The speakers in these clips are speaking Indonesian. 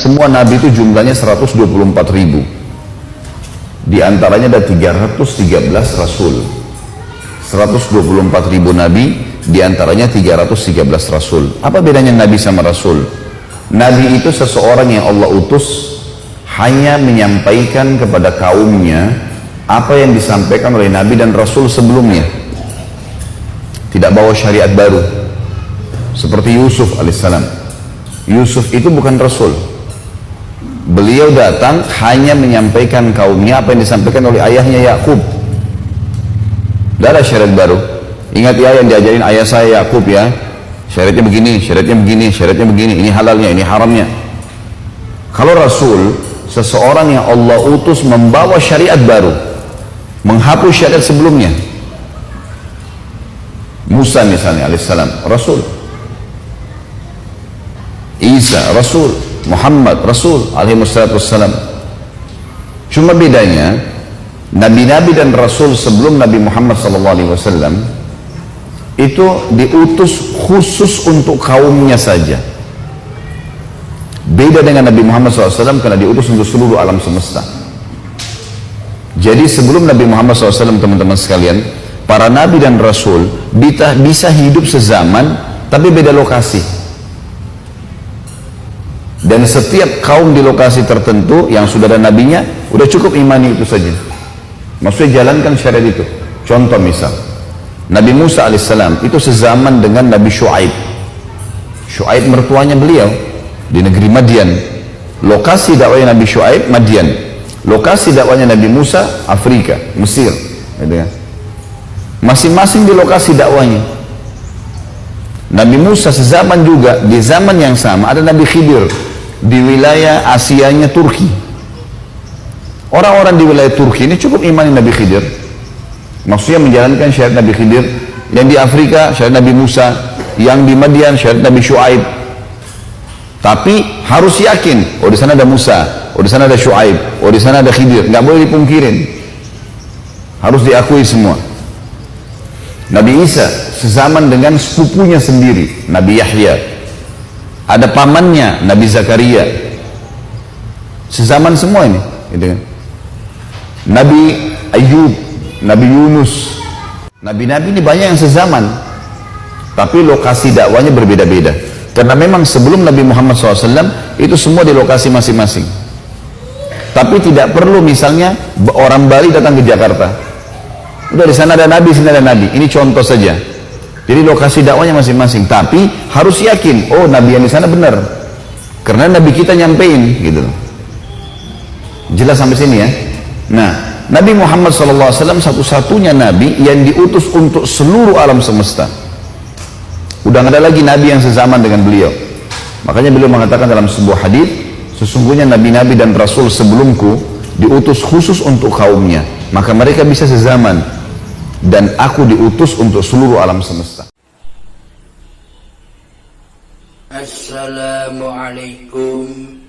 Semua nabi itu jumlahnya 124.000. Di antaranya ada 313 rasul. 124.000 nabi, di antaranya 313 rasul. Apa bedanya nabi sama rasul? Nabi itu seseorang yang Allah utus hanya menyampaikan kepada kaumnya apa yang disampaikan oleh nabi dan rasul sebelumnya. Tidak bawa syariat baru. Seperti Yusuf alaihissalam. Yusuf itu bukan rasul. Beliau datang hanya menyampaikan kaumnya apa yang disampaikan oleh ayahnya Yakub. Tidak ada syariat baru. Ingat ya yang diajarin ayah saya Yakub ya. Syariatnya begini, syariatnya begini, syariatnya begini. Ini halalnya, ini haramnya. Kalau rasul, seseorang yang Allah utus membawa syariat baru, menghapus syariat sebelumnya. Musa misalnya alaihissalam, rasul. Isa, rasul. Muhammad, rasul alaihissalam. Cuma bedanya, nabi-nabi dan rasul sebelum Nabi Muhammad SAW itu diutus khusus untuk kaumnya saja. Beda dengan Nabi Muhammad SAW karena diutus untuk seluruh alam semesta. Jadi sebelum Nabi Muhammad SAW, teman-teman sekalian, para nabi dan rasul bisa hidup sezaman tapi beda lokasi. Dan setiap kaum di lokasi tertentu yang sudah ada nabinya, udah cukup imani itu saja. Maksudnya jalankan syariat itu. Contoh misal, Nabi Musa alaihissalam itu sezaman dengan Nabi Shu'aib. Shu'aib mertuanya beliau di negeri Madian. Lokasi dakwahnya Nabi Shu'aib Madian. Lokasi dakwahnya Nabi Musa Afrika, Mesir. Masing-masing di lokasi dakwahnya. Nabi Musa sezaman juga, di zaman yang sama ada Nabi Khidir di wilayah Asianya Turki. Orang-orang di wilayah Turki ini cukup imani Nabi Khidir. Maksudnya menjalankan syariat Nabi Khidir. Yang di Afrika syariat Nabi Musa, yang di Madian syariat Nabi Shu'aib. Tapi harus yakin, oh di sana ada Musa, oh di sana ada Shu'aib, oh di sana ada Khidir. Nggak boleh dipungkirin. Harus diakui semua. Nabi Isa sezaman dengan sepupunya sendiri, Nabi Yahya. Ada pamannya, Nabi Zakaria. Sezaman semua ini, gitu kan? Nabi Ayub, Nabi Yunus, nabi-nabi ini banyak yang sezaman, tapi lokasi dakwanya berbeda-beda. Karena memang sebelum Nabi Muhammad SAW itu semua di lokasi masing-masing. Tapi tidak perlu misalnya orang Bali datang ke Jakarta. Udah di sana ada nabi, sini ada nabi. Ini contoh saja. Jadi lokasi dakwanya masing-masing. Tapi harus yakin, oh nabi yang di sana benar. Karena nabi kita nyampein, gitu. Jelas sampai sini ya. Nah, Nabi Muhammad SAW satu-satunya nabi yang diutus untuk seluruh alam semesta. Udah nggak ada lagi nabi yang sezaman dengan beliau. Makanya beliau mengatakan dalam sebuah hadis, sesungguhnya nabi-nabi dan rasul sebelumku diutus khusus untuk kaumnya, maka mereka bisa sezaman, dan aku diutus untuk seluruh alam semesta. Assalamualaikum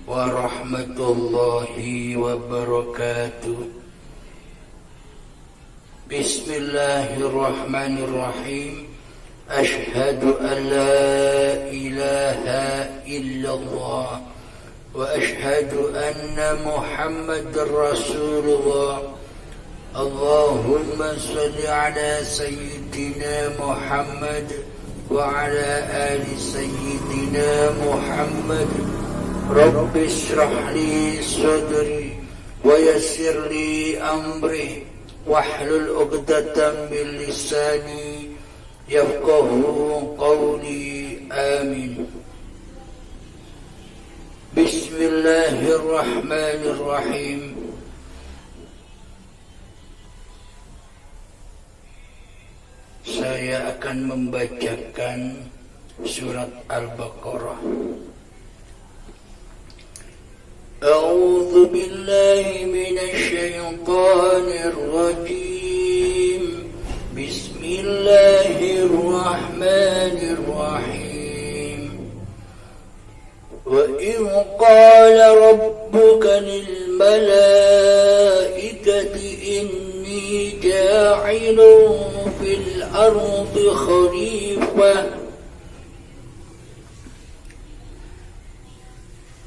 warahmatullahi wabarakatuh. Bismillahirrahmanirrahim. Ashhadu an la ilaha illallah wa ashhadu anna Muhammadar Rasulullah. Allahumma salli ala sayyidina Muhammad wa ala ali sayyidina Muhammad. Rabbi shrah li sadri wa yassir li amri wahlul 'uqdatam min lisani yafqahu qawli. Amin. Bismillahirrahmanirrahim. Saya akan membacakan surat Al-Baqarah. A'udzu billahi minasy syaithanir rajim. Bismillahirrahmanirrahim. Wa idh qala rabbuka lil malaikati inni ja'ilun fil ardi khalifah.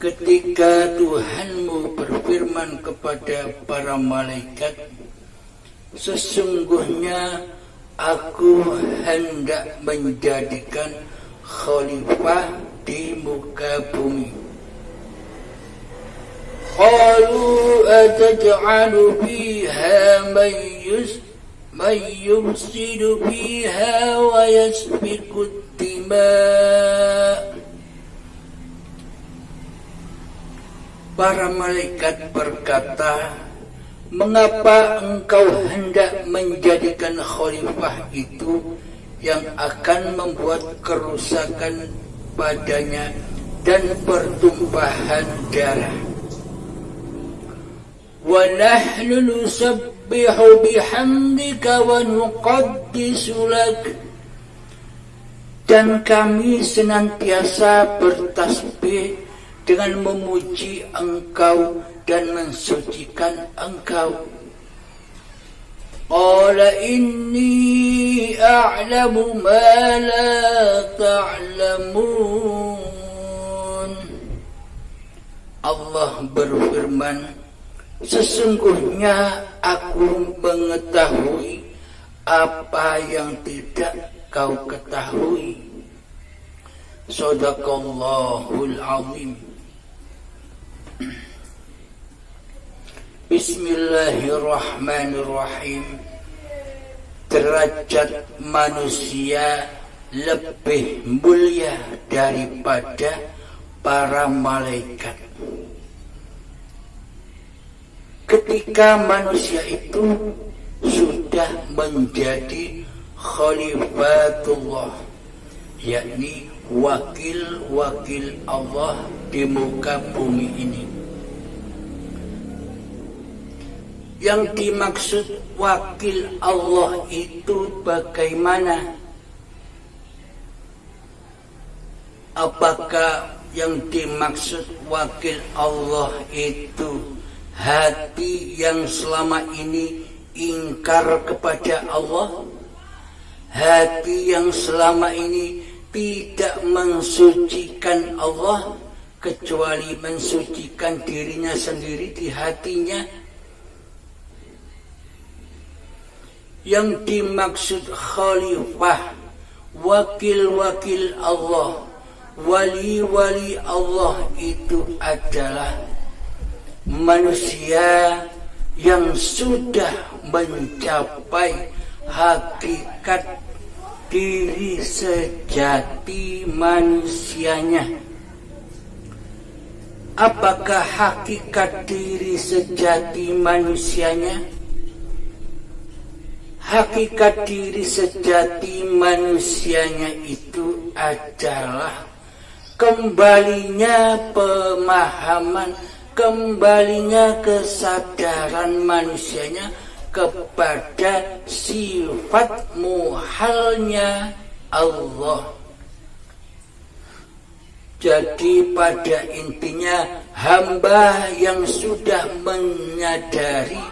ketika Tuhanmu berfirman kepada para malaikat, sesungguhnya aku hendak menjadikan khalifah di muka bumi. Qalu ataj'alu fiha man yufsidu fiha wa yasfiku dima'. Para malaikat berkata, mengapa engkau hendak menjadikan khalifah itu yang akan membuat kerusakan padanya dan pertumpahan darah? Wa nahnu nusabbihu bihamdika wa nuqaddisu lak. Dan kami senantiasa bertasbih dengan memuji engkau dan mensucikan engkau. Qala inni a'lamu ma la ta'lamun. Allah berfirman, sesungguhnya aku mengetahui apa yang tidak kau ketahui. Shadaqallahul azim. Bismillahirrahmanirrahim. Derajat manusia lebih mulia daripada para malaikat. Ketika manusia itu sudah menjadi khalifatullah, yakni wakil-wakil Allah di muka bumi ini. Yang dimaksud wakil Allah itu bagaimana? Apakah yang dimaksud wakil Allah itu hati yang selama ini ingkar kepada Allah? Hati yang selama ini tidak mensucikan Allah, kecuali mensucikan dirinya sendiri di hatinya? Yang dimaksud khalifah, wakil-wakil Allah, wali-wali Allah itu adalah manusia yang sudah mencapai hakikat diri sejati manusianya. Apakah hakikat diri sejati manusianya? Hakikat diri sejati manusianya itu adalah kembalinya pemahaman, kembalinya kesadaran manusianya kepada sifat muhalnya Allah. Jadi pada intinya hamba yang sudah menyadari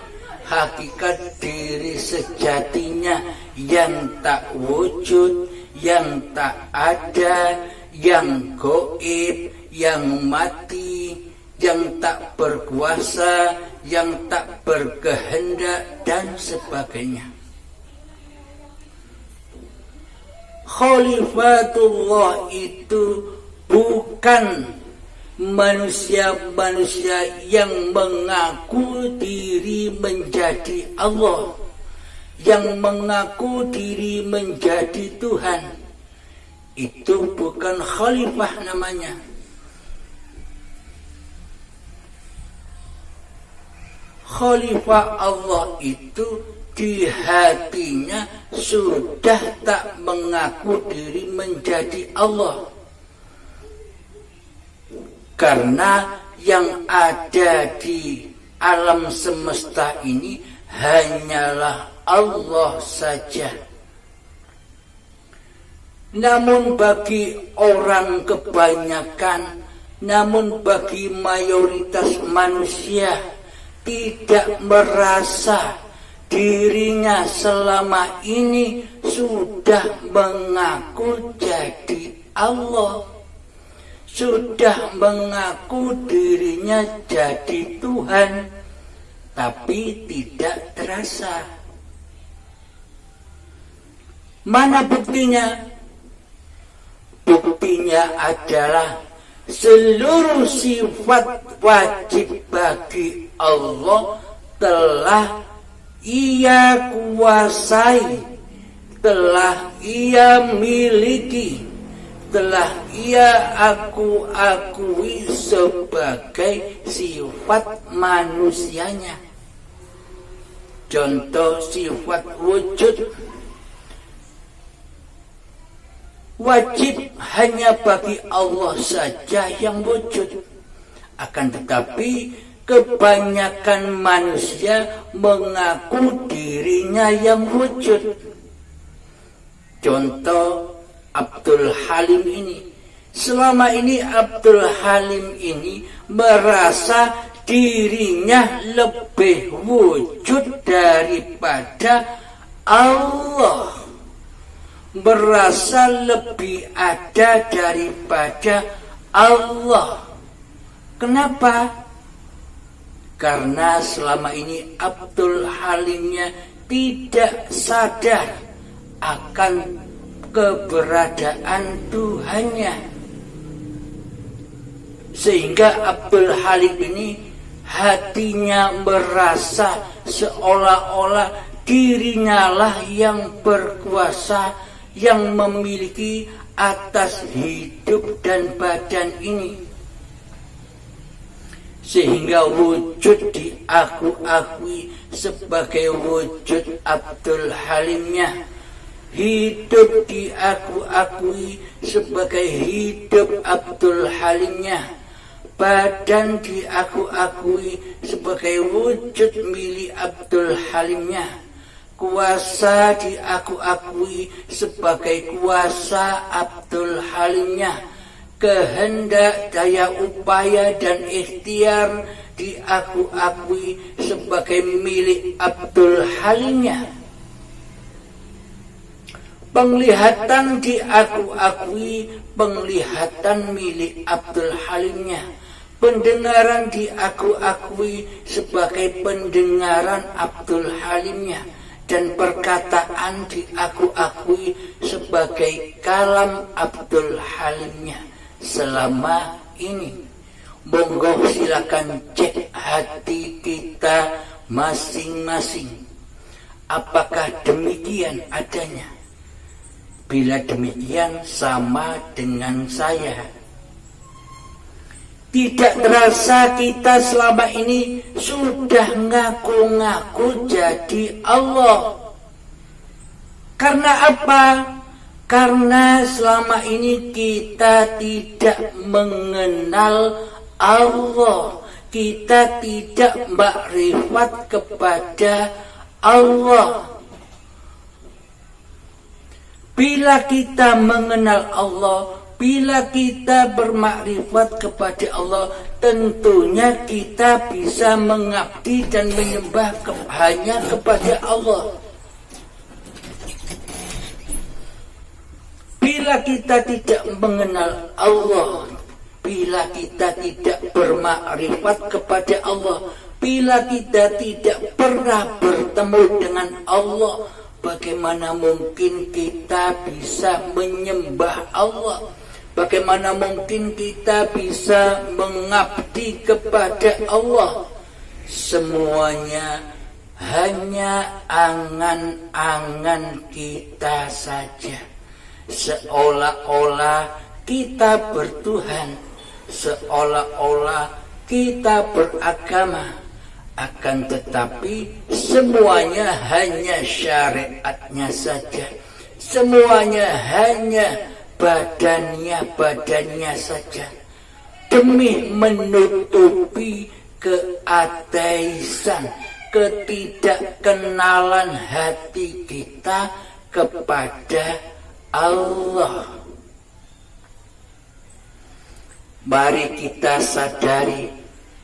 hakikat diri sejatinya yang tak wujud, yang tak ada, yang gaib, yang mati, yang tak berkuasa, yang tak berkehendak, dan sebagainya. Khalifatullah itu bukan manusia-manusia yang mengaku diri menjadi Allah, yang mengaku diri menjadi Tuhan. Itu bukan khalifah namanya. Khalifah Allah itu di hatinya sudah tak mengaku diri menjadi Allah. Karena yang ada di alam semesta ini hanyalah Allah saja. Namun bagi orang kebanyakan, namun bagi mayoritas manusia, tidak merasa dirinya selama ini sudah mengaku jadi Allah, sudah mengaku dirinya jadi Tuhan, tapi tidak terasa. Mana buktinya? Buktinya adalah seluruh sifat wajib bagi Allah telah Ia kuasai, telah Ia miliki, telah Ia akui sebagai sifat manusianya. Contoh sifat wujud, wajib hanya bagi Allah saja yang wujud. Akan tetapi kebanyakan manusia mengaku dirinya yang wujud. Contoh Abdul Halim ini. Selama ini Abdul Halim ini merasa dirinya lebih wujud daripada Allah, merasa lebih ada daripada Allah. Kenapa? Karena selama ini Abdul Halimnya tidak sadar akan keberadaan Tuhannya, sehingga Abdul Halim ini hatinya merasa seolah-olah dirinya lah yang berkuasa, yang memiliki atas hidup dan badan ini, sehingga wujud diakui sebagai wujud Abdul Halimnya, hidup diakui sebagai hidup Abdul Halimnya, badan diakui sebagai wujud milik Abdul Halimnya, kuasa diakui sebagai kuasa Abdul Halimnya, kehendak, daya upaya dan ikhtiar diakui sebagai milik Abdul Halimnya, penglihatan diakui penglihatan milik Abdul Halimnya, pendengaran diakui sebagai pendengaran Abdul Halimnya, dan perkataan diakui sebagai kalam Abdul Halimnya. Selama ini, monggo silakan cek hati kita masing-masing, apakah demikian adanya? Bila demikian sama dengan saya. Tidak terasa kita selama ini sudah ngaku-ngaku jadi Allah. Karena apa? Karena selama ini kita tidak mengenal Allah. Kita tidak makrifat kepada Allah. Bila kita mengenal Allah, bila kita bermakrifat kepada Allah, tentunya kita bisa mengabdi dan menyembah hanya kepada Allah. Bila kita tidak mengenal Allah, bila kita tidak bermakrifat kepada Allah, bila kita tidak pernah bertemu dengan Allah, bagaimana mungkin kita bisa menyembah Allah? Bagaimana mungkin kita bisa mengabdi kepada Allah? Semuanya hanya angan-angan kita saja. Seolah-olah kita bertuhan, seolah-olah kita beragama, akan tetapi semuanya hanya syariatnya saja, semuanya hanya badannya saja, demi menutupi keateisan, ketidakkenalan hati kita kepada Allah. Mari kita sadari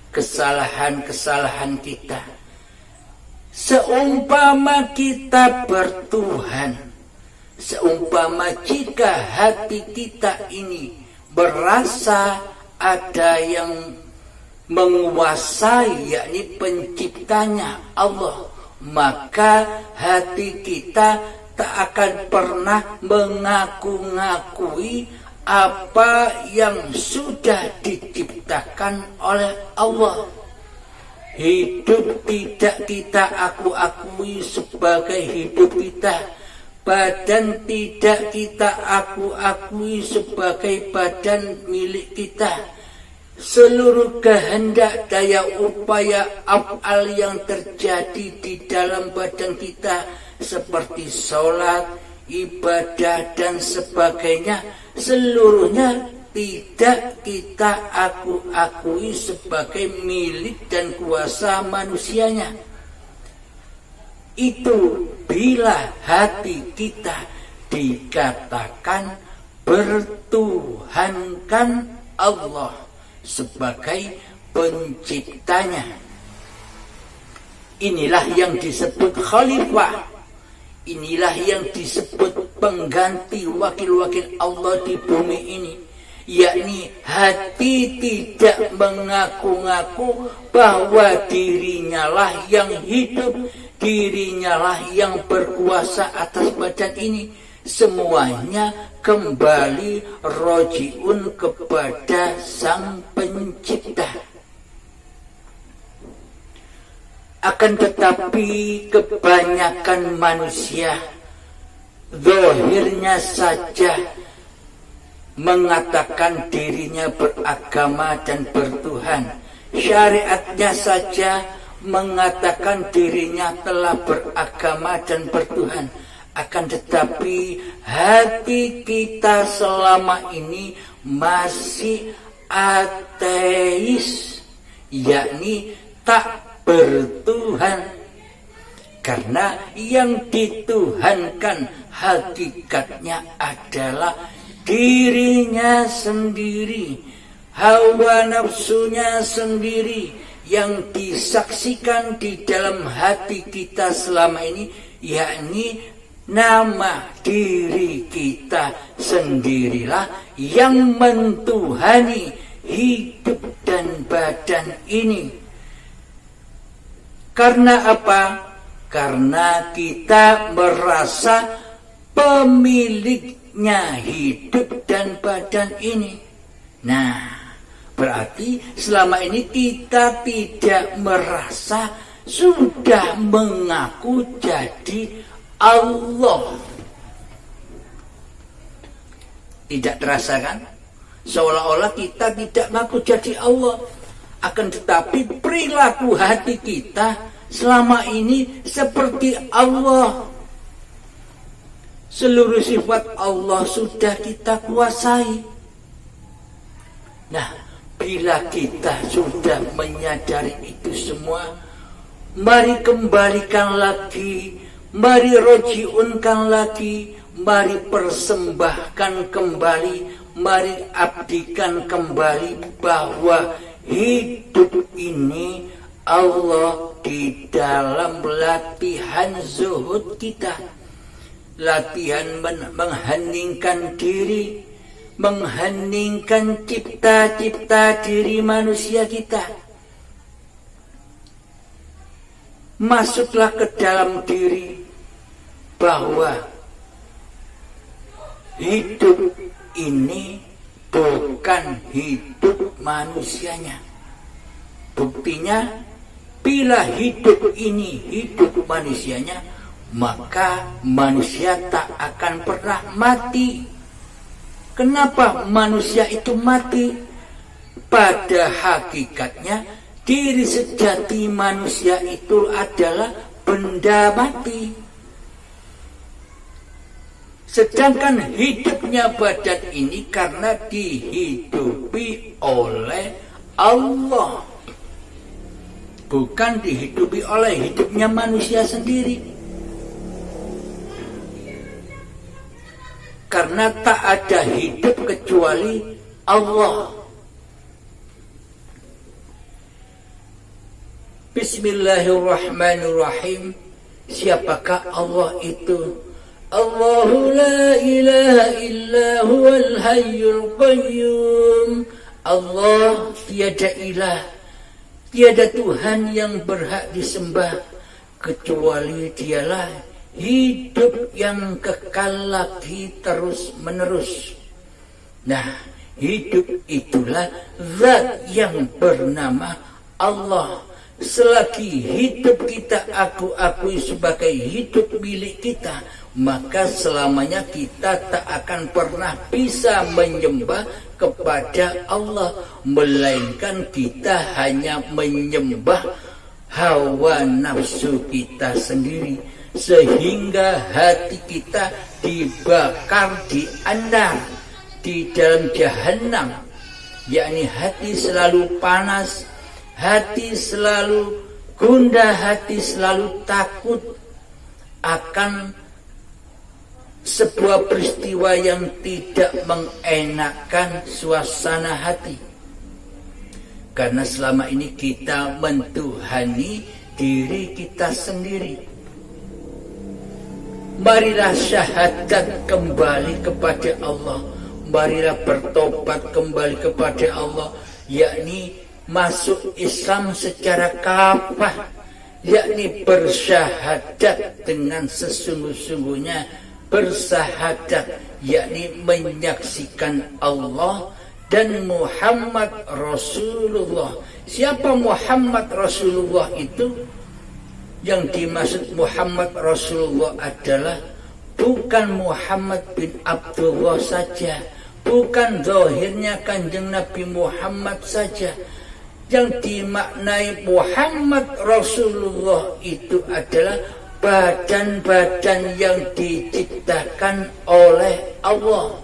kesalahan-kesalahan kita. Seumpama kita bertuhan, seumpama jika hati kita ini berasa ada yang menguasai, yakni penciptanya Allah, maka hati kita tak akan pernah mengaku-ngakui apa yang sudah diciptakan oleh Allah. Hidup tidak kita aku-akui sebagai hidup kita. Badan tidak kita aku-akui sebagai badan milik kita. Seluruh kehendak, daya upaya, af'al yang terjadi di dalam badan kita seperti sholat, ibadah dan sebagainya, seluruhnya tidak kita aku-akui sebagai milik dan kuasa manusianya. Itu bila hati kita dikatakan bertuhankan Allah sebagai penciptanya. Inilah yang disebut khalifah. Inilah yang disebut pengganti wakil-wakil Allah di bumi ini. Yakni hati tidak mengaku-ngaku bahwa dirinya lah yang hidup, dirinya lah yang berkuasa atas badan ini. Semuanya kembali rojiun kepada Sang Pencipta. Akan tetapi kebanyakan manusia zahirnya saja mengatakan dirinya beragama dan bertuhan, syariatnya saja mengatakan dirinya telah beragama dan bertuhan. Akan tetapi hati kita selama ini masih ateis, yakni tak bertuhan. Karena yang dituhankan hakikatnya adalah dirinya sendiri, hawa nafsunya sendiri yang disaksikan di dalam hati kita selama ini, yakni nama diri kita sendirilah yang mentuhani hidup dan badan ini. Karena apa? Karena kita merasa pemiliknya hidup dan badan ini. Nah, berarti selama ini kita tidak merasa sudah mengaku jadi Allah. Tidak terasa kan? Seolah-olah kita tidak mengaku jadi Allah. Akan tetapi perilaku hati kita selama ini seperti Allah. Seluruh sifat Allah sudah kita kuasai. Nah, bila kita sudah menyadari itu semua, mari kembalikan lagi, mari rojiunkan lagi, mari persembahkan kembali, mari abdikan kembali bahwa hidup ini Allah di dalam latihan zuhud kita, latihan mengheningkan diri, mengheningkan cipta-cipta diri manusia kita. Masuklah ke dalam diri bahwa hidup ini bukan hidup manusianya. Buktinya, bila hidup ini hidup manusianya, maka manusia tak akan pernah mati. Kenapa manusia itu mati? Pada hakikatnya, diri sejati manusia itu adalah benda mati. Sedangkan hidupnya badan ini karena dihidupi oleh Allah, bukan dihidupi oleh hidupnya manusia sendiri. Karena tak ada hidup kecuali Allah. Bismillahirrahmanirrahim. Siapakah Allah itu? Allahu la ilaha illa huwal hayyul qayyum. Allah tiada ilah, tiada Tuhan yang berhak disembah kecuali Dialah hidup yang kekal lagi terus menerus. Nah, hidup itulah zat yang bernama Allah. Selagi hidup kita aku akui sebagai hidup milik kita, maka selamanya kita tak akan pernah bisa menyembah kepada Allah, melainkan kita hanya menyembah hawa nafsu kita sendiri, sehingga hati kita dibakar, diandar di dalam jahanam, yakni hati selalu panas, hati selalu gundah, hati selalu takut akan sebuah peristiwa yang tidak mengenakan suasana hati. Karena selama ini kita mentuhani diri kita sendiri. Marilah syahadat kembali kepada Allah. Marilah bertobat kembali kepada Allah, yakni masuk Islam secara kafah, yakni bersyahadat dengan sesungguh-sungguhnya, bersahadat yakni menyaksikan Allah dan Muhammad Rasulullah. Siapa Muhammad Rasulullah itu? Yang dimaksud Muhammad Rasulullah adalah bukan Muhammad bin Abdullah saja, bukan zahirnya Kanjeng Nabi Muhammad saja. Yang dimaknai Muhammad Rasulullah itu adalah badan-badan yang diciptakan oleh Allah.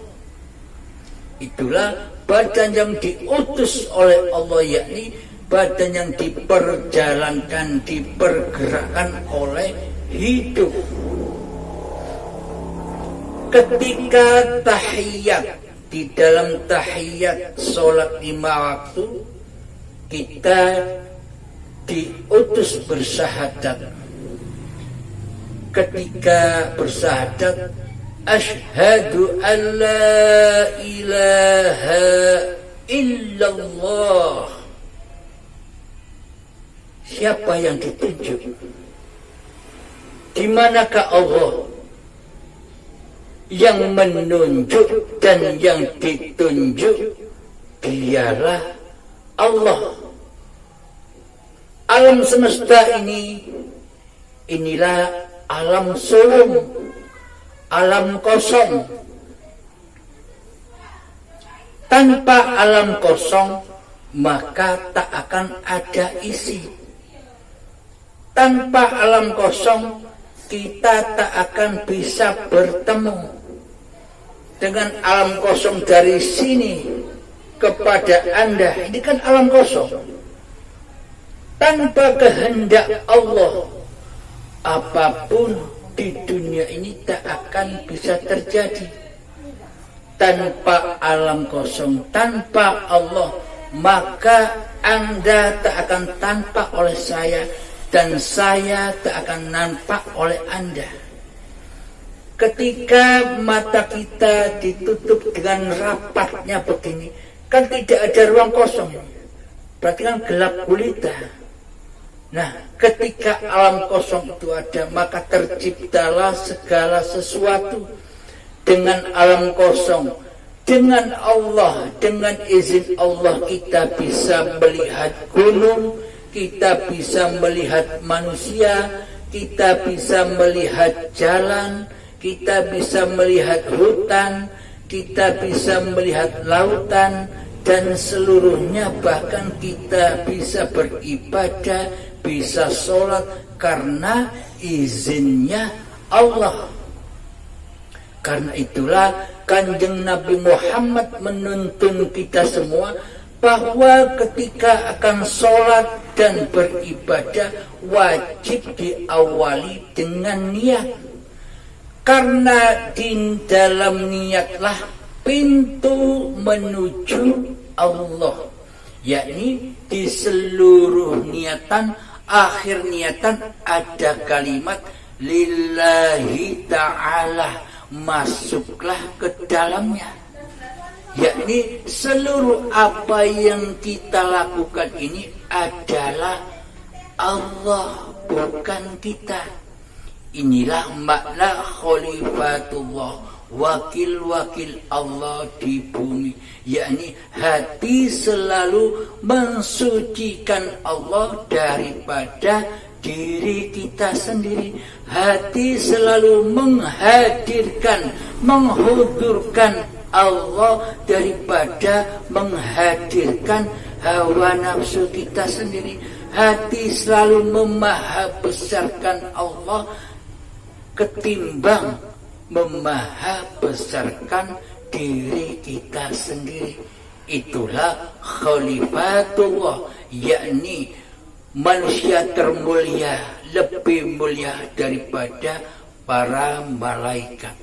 Itulah badan yang diutus oleh Allah, yakni badan yang diperjalankan, dipergerakkan oleh hidup. Ketika tahiyat, di dalam tahiyat sholat 5 waktu, kita diutus bersyahadat. Ketika bersyahadat, asyhadu an la ilaha illallah. Siapa yang ditunjuk? Di manakah Allah? Yang menunjuk dan yang ditunjuk Dialah Allah. Alam semesta inilah alam sulum, alam kosong. Tanpa alam kosong, maka tak akan ada isi. Tanpa alam kosong, kita tak akan bisa bertemu. Dengan alam kosong dari sini kepada Anda, ini kan alam kosong. Tanpa kehendak Allah, apapun di dunia ini tak akan bisa terjadi. Tanpa alam kosong, tanpa Allah, maka Anda tak akan tampak oleh saya, dan saya tak akan nampak oleh Anda. Ketika mata kita ditutup dengan rapatnya begini, kan tidak ada ruang kosong, berarti kan gelap gulita. Nah, ketika alam kosong itu ada, maka terciptalah segala sesuatu. Dengan alam kosong, dengan Allah, dengan izin Allah, kita bisa melihat gunung, kita bisa melihat manusia, kita bisa melihat jalan, kita bisa melihat hutan, kita bisa melihat lautan, dan seluruhnya. Bahkan kita bisa beribadah, bisa sholat karena izinnya Allah. Karena itulah Kanjeng Nabi Muhammad menuntun kita semua bahwa ketika akan sholat dan beribadah wajib diawali dengan niat. Karena di dalam niatlah pintu menuju Allah, yakni di seluruh niatan, akhir niatan ada kalimat lillahi ta'ala, masuklah ke dalamnya. Yakni seluruh apa yang kita lakukan ini adalah Allah, bukan kita. Inilah makna khalifatullah, wakil-wakil Allah di bumi. Yakni hati selalu mensucikan Allah daripada diri kita sendiri. Hati selalu menghadirkan, menghudurkan Allah daripada menghadirkan hawa nafsu kita sendiri. Hati selalu memahabesarkan Allah ketimbang memahabesarkan diri kita sendiri. Itulah khalifatullah, yakni manusia termulia, lebih mulia daripada para malaikat.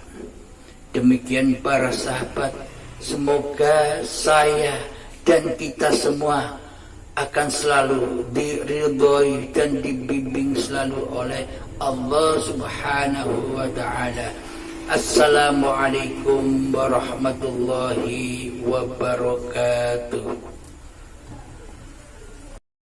Demikian para sahabat, semoga saya dan kita semua akan selalu diridhoi dan dibimbing selalu oleh Allah Subhanahu wa ta'ala. Assalamualaikum warahmatullahi wabarakatuh.